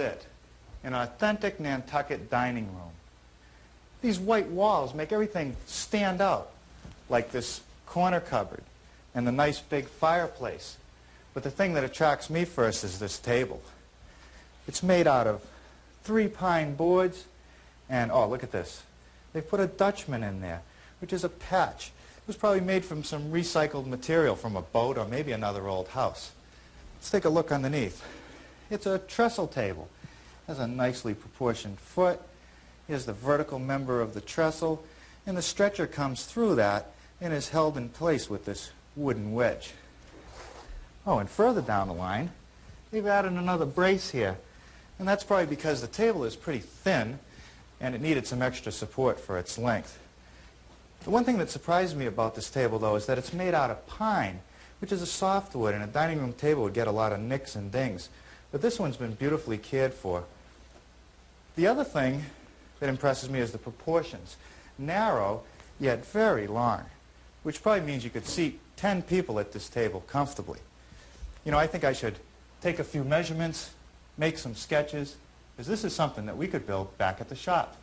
it. An authentic Nantucket dining room. These white walls make everything stand out, like this corner cupboard and the nice big fireplace. But the thing that attracts me first is this table. It's made out of 3 pine boards, and oh, look at this. They've put a Dutchman in there, which is a patch. It was probably made from some recycled material from a boat or maybe another old house. Let's take a look underneath. It's a trestle table. It has a nicely proportioned foot. Here's the vertical member of the trestle, and the stretcher comes through that and is held in place with this wooden wedge. Oh, and further down the line, they've added another brace here. And that's probably because the table is pretty thin and it needed some extra support for its length. The one thing that surprised me about this table, though, is that it's made out of pine, which is a softwood, and a dining room table would get a lot of nicks and dings. But this one's been beautifully cared for. The other thing that impresses me is the proportions. Narrow, yet very long, which probably means you could seat 10 people at this table comfortably. You know, I think I should take a few measurements, make some sketches, because this is something that we could build back at the shop.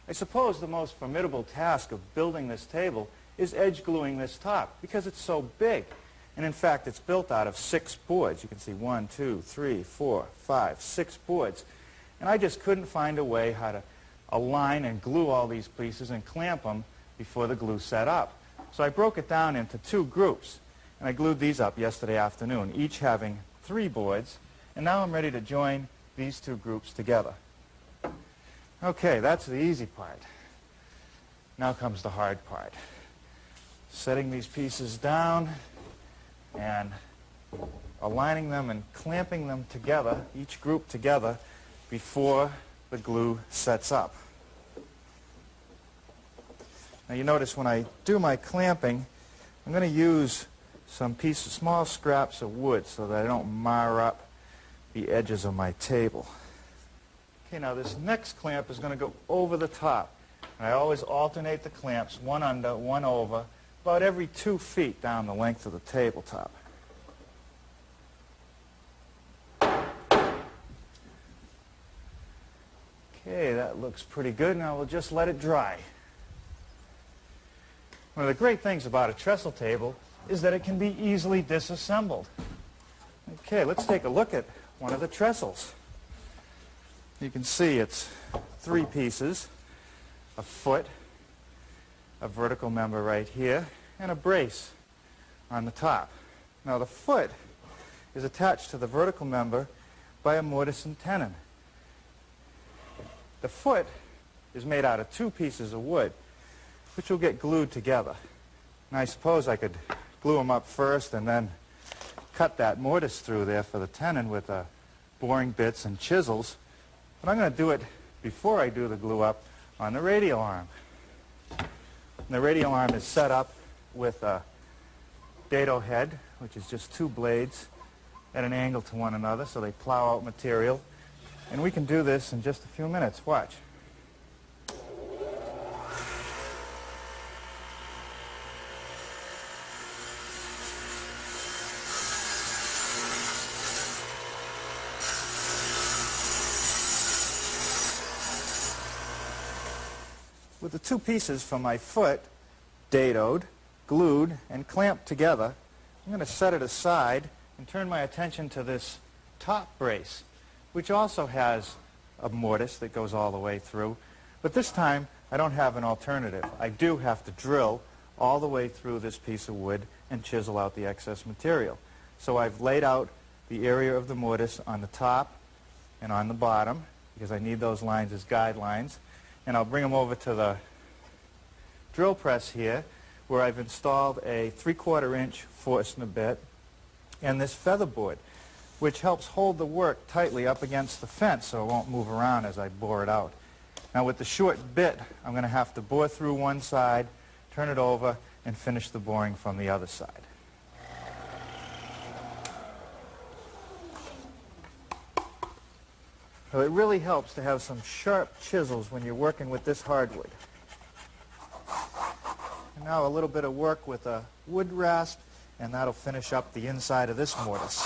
I suppose the most formidable task of building this table is edge gluing this top, because it's so big. And in fact, it's built out of 6 boards. You can see 1, 2, 3, 4, 5, 6 boards. And I just couldn't find a way how to align and glue all these pieces and clamp them before the glue set up. So I broke it down into 2 groups, and I glued these up yesterday afternoon, each having 3 boards. And now I'm ready to join these 2 groups together. Okay, that's the easy part. Now comes the hard part. Setting these pieces down and aligning them and clamping them together, each group together, before the glue sets up. Now you notice when I do my clamping, I'm going to use some small scraps of wood so that I don't mar up the edges of my table. Okay, now this next clamp is going to go over the top. And I always alternate the clamps, one under, one over, about every 2 feet down the length of the tabletop. Okay, that looks pretty good. Now we'll just let it dry. One of the great things about a trestle table is that it can be easily disassembled. Okay, let's take a look at one of the trestles. You can see it's 3 pieces, a foot, a vertical member right here, and a brace on the top. Now the foot is attached to the vertical member by a mortise and tenon. The foot is made out of 2 pieces of wood, which will get glued together. And I suppose I could glue them up first and then cut that mortise through there for the tenon with boring bits and chisels. But I'm going to do it before I do the glue up on the radial arm. And the radial arm is set up with a dado head, which is just 2 blades at an angle to one another, so they plow out material. And we can do this in just a few minutes. Watch. With the 2 pieces from my foot dadoed, glued, and clamped together, I'm going to set it aside and turn my attention to this top brace, which also has a mortise that goes all the way through. But this time, I don't have an alternative. I do have to drill all the way through this piece of wood and chisel out the excess material. So I've laid out the area of the mortise on the top and on the bottom, because I need those lines as guidelines. And I'll bring them over to the drill press here, where I've installed a 3/4 inch Forstner bit and this feather board, which helps hold the work tightly up against the fence so it won't move around as I bore it out. Now with the short bit, I'm going to have to bore through one side, turn it over, and finish the boring from the other side. So it really helps to have some sharp chisels when you're working with this hardwood. And now a little bit of work with a wood rasp, and that'll finish up the inside of this mortise.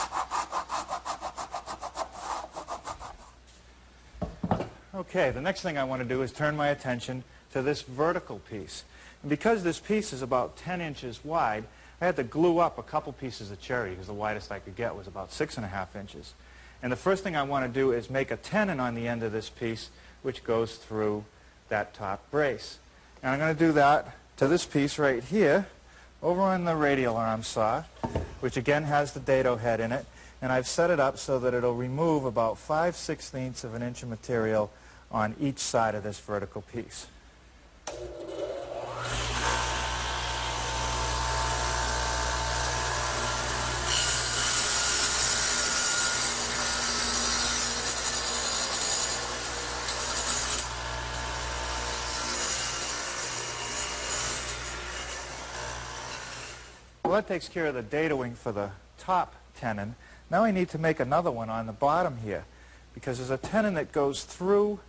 Okay, the next thing I want to do is turn my attention to this vertical piece. And because this piece is about 10 inches wide, I had to glue up a couple pieces of cherry because the widest I could get was about 6.5 inches. And the first thing I want to do is make a tenon on the end of this piece which goes through that top brace. And I'm going to do that to this piece right here over on the radial arm saw, which again has the dado head in it. And I've set it up so that it'll remove about 5/16 of an inch of material on each side of this vertical piece. Well, that takes care of the dadoing for the top tenon. Now I need to make another one on the bottom here because there's a tenon that goes through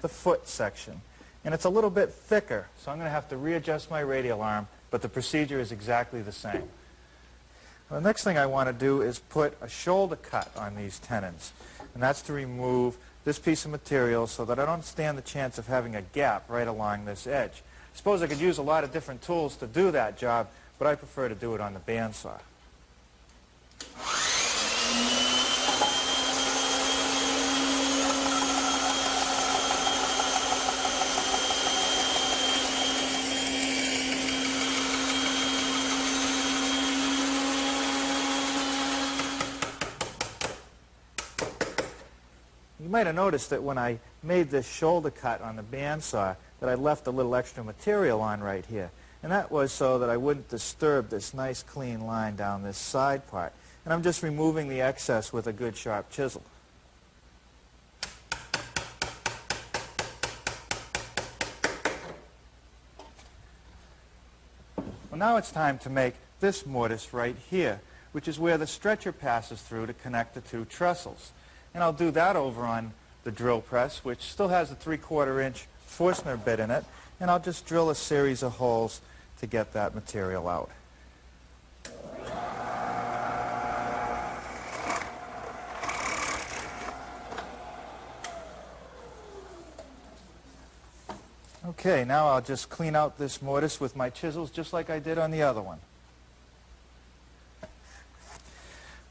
the foot section. And it's a little bit thicker, so I'm going to have to readjust my radial arm, but the procedure is exactly the same. Well, the next thing I want to do is put a shoulder cut on these tenons. And that's to remove this piece of material so that I don't stand the chance of having a gap right along this edge. I suppose I could use a lot of different tools to do that job, but I prefer to do it on the bandsaw. You might have noticed that when I made this shoulder cut on the bandsaw that I left a little extra material on right here. And that was so that I wouldn't disturb this nice clean line down this side part. And I'm just removing the excess with a good sharp chisel. Well, now it's time to make this mortise right here, which is where the stretcher passes through to connect the two trestles. And I'll do that over on the drill press, which still has a 3/4 inch Forstner bit in it. And I'll just drill a series of holes to get that material out. Okay, now I'll just clean out this mortise with my chisels just like I did on the other one.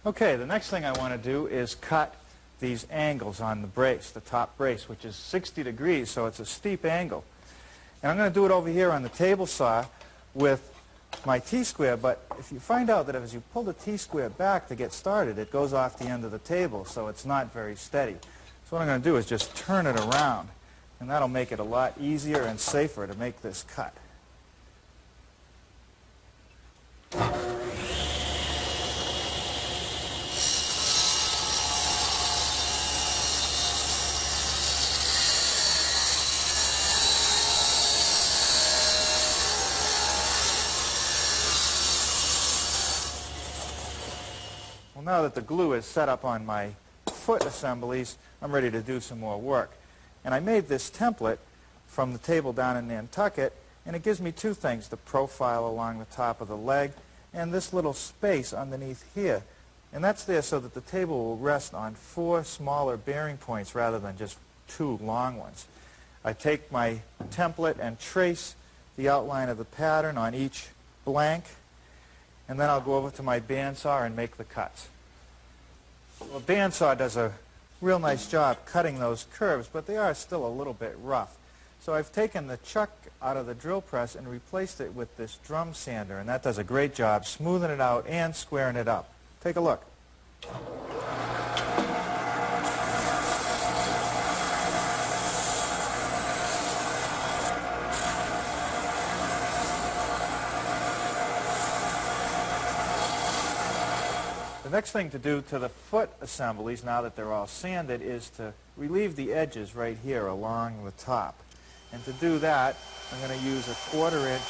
Okay, the next thing I want to do is cut these angles on the brace, the top brace, which is 60 degrees, so it's a steep angle. And I'm going to do it over here on the table saw with my T-square, but if you find out that as you pull the T-square back to get started, it goes off the end of the table, so it's not very steady. So what I'm going to do is just turn it around, and that'll make it a lot easier and safer to make this cut. Now that the glue is set up on my foot assemblies, I'm ready to do some more work. And I made this template from the table down in Nantucket, and it gives me two things, the profile along the top of the leg and this little space underneath here. And that's there so that the table will rest on 4 smaller bearing points rather than just 2 long ones. I take my template and trace the outline of the pattern on each blank, and then I'll go over to my bandsaw and make the cuts. Well, bandsaw does a real nice job cutting those curves, but they are still a little bit rough. So I've taken the chuck out of the drill press and replaced it with this drum sander, and that does a great job smoothing it out and squaring it up. Take a look. The next thing to do to the foot assemblies, now that they're all sanded, is to relieve the edges right here along the top. And to do that, I'm going to use a 1/4 inch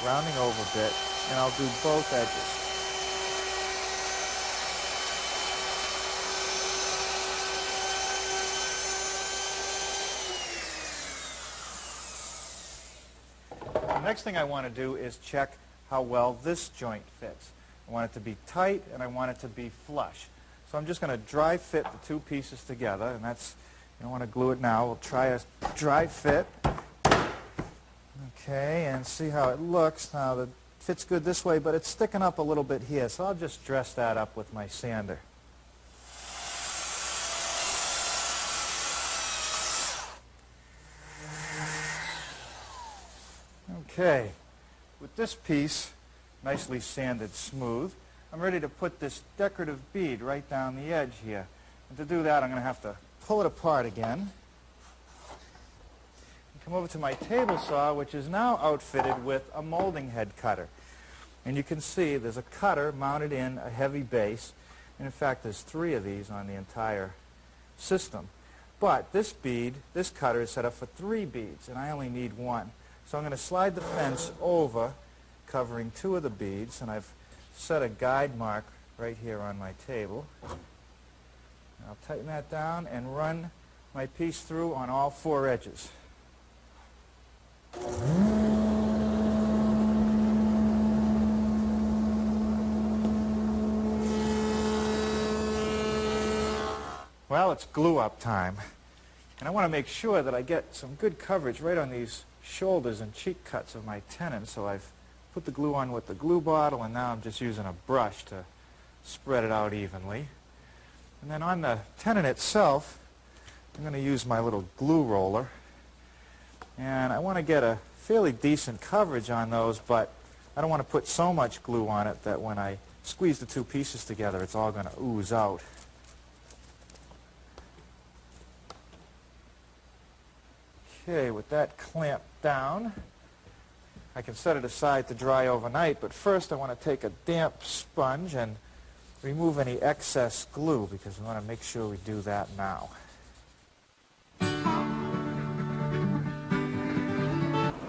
rounding over bit, and I'll do both edges. The next thing I want to do is check how well this joint fits. I want it to be tight, and I want it to be flush. So I'm just going to dry fit the two pieces together, and that's You don't want to glue it now. We'll try a dry fit. Okay, and see how it looks. Now, the fits good this way, but it's sticking up a little bit here, so I'll just dress that up with my sander. Okay, with this piece nicely sanded smooth, I'm ready to put this decorative bead right down the edge here. And to do that, I'm going to have to pull it apart again. Come over to my table saw, which is now outfitted with a molding head cutter. And you can see there's a cutter mounted in a heavy base. And in fact, there's 3 of these on the entire system. But this bead, this cutter is set up for 3 beads, and I only need 1. So I'm going to slide the fence over, covering 2 of the beads, and I've set a guide mark right here on my table. I'll tighten that down and run my piece through on all 4 edges. Well, it's glue up time. And I want to make sure that I get some good coverage right on these shoulders and cheek cuts of my tenon. So I've put the glue on with the glue bottle, and now I'm just using a brush to spread it out evenly. And then on the tenon itself, I'm going to use my little glue roller. And I want to get a fairly decent coverage on those, but I don't want to put so much glue on it that when I squeeze the 2 pieces together, it's all going to ooze out. Okay, with that clamped down, I can set it aside to dry overnight, but first I want to take a damp sponge and remove any excess glue, because we want to make sure we do that now.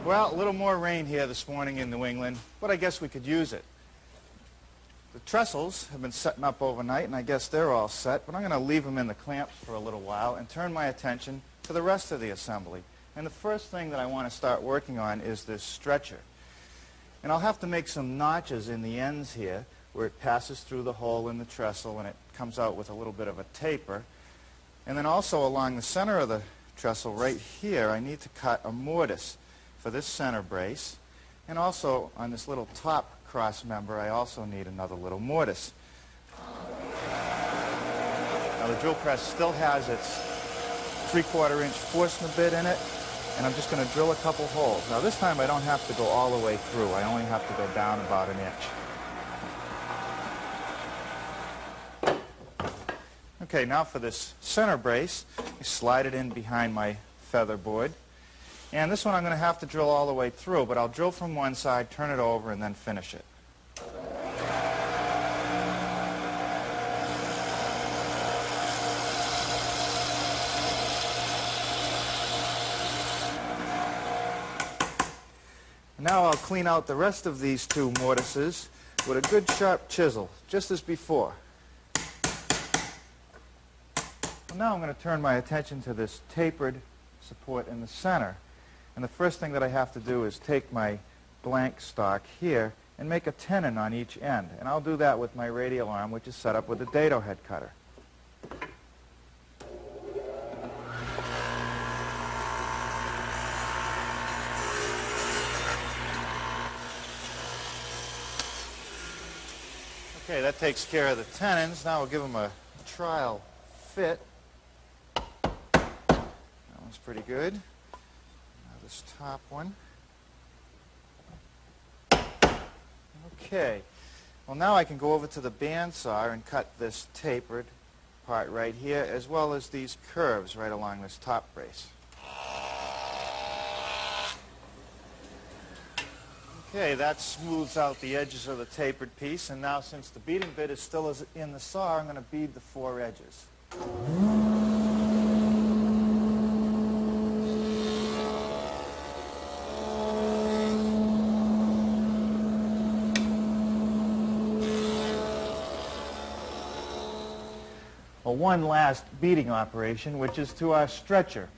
Well, a little more rain here this morning in New England, but I guess we could use it. The trestles have been setting up overnight, and I guess they're all set, but I'm going to leave them in the clamps for a little while and turn my attention to the rest of the assembly. And the first thing that I want to start working on is this stretcher. And I'll have to make some notches in the ends here where it passes through the hole in the trestle and it comes out with a little bit of a taper. And then also along the center of the trestle right here, I need to cut a mortise for this center brace. And also on this little top cross member, I also need another little mortise. Now the drill press still has its 3/4 inch Forstner bit in it, and I'm just going to drill a couple holes. Now this time I don't have to go all the way through. I only have to go down about 1 inch. Okay, now for this center brace, I slide it in behind my feather board. And this one I'm going to have to drill all the way through, but I'll drill from one side, turn it over, and then finish it. Now I'll clean out the rest of these 2 mortises with a good sharp chisel, just as before. Well, now I'm going to turn my attention to this tapered support in the center. And the first thing that I have to do is take my blank stock here and make a tenon on each end. And I'll do that with my radial arm, which is set up with a dado head cutter. Okay, that takes care of the tenons. Now we'll give them a trial fit. That one's pretty good. Now this top one. Okay. Well, now I can go over to the bandsaw and cut this tapered part right here, as well as these curves right along this top brace. Okay, that smooths out the edges of the tapered piece, and now since the beading bit is still in the saw, I'm going to bead the 4 edges. Well, one last beading operation, which is to our stretcher.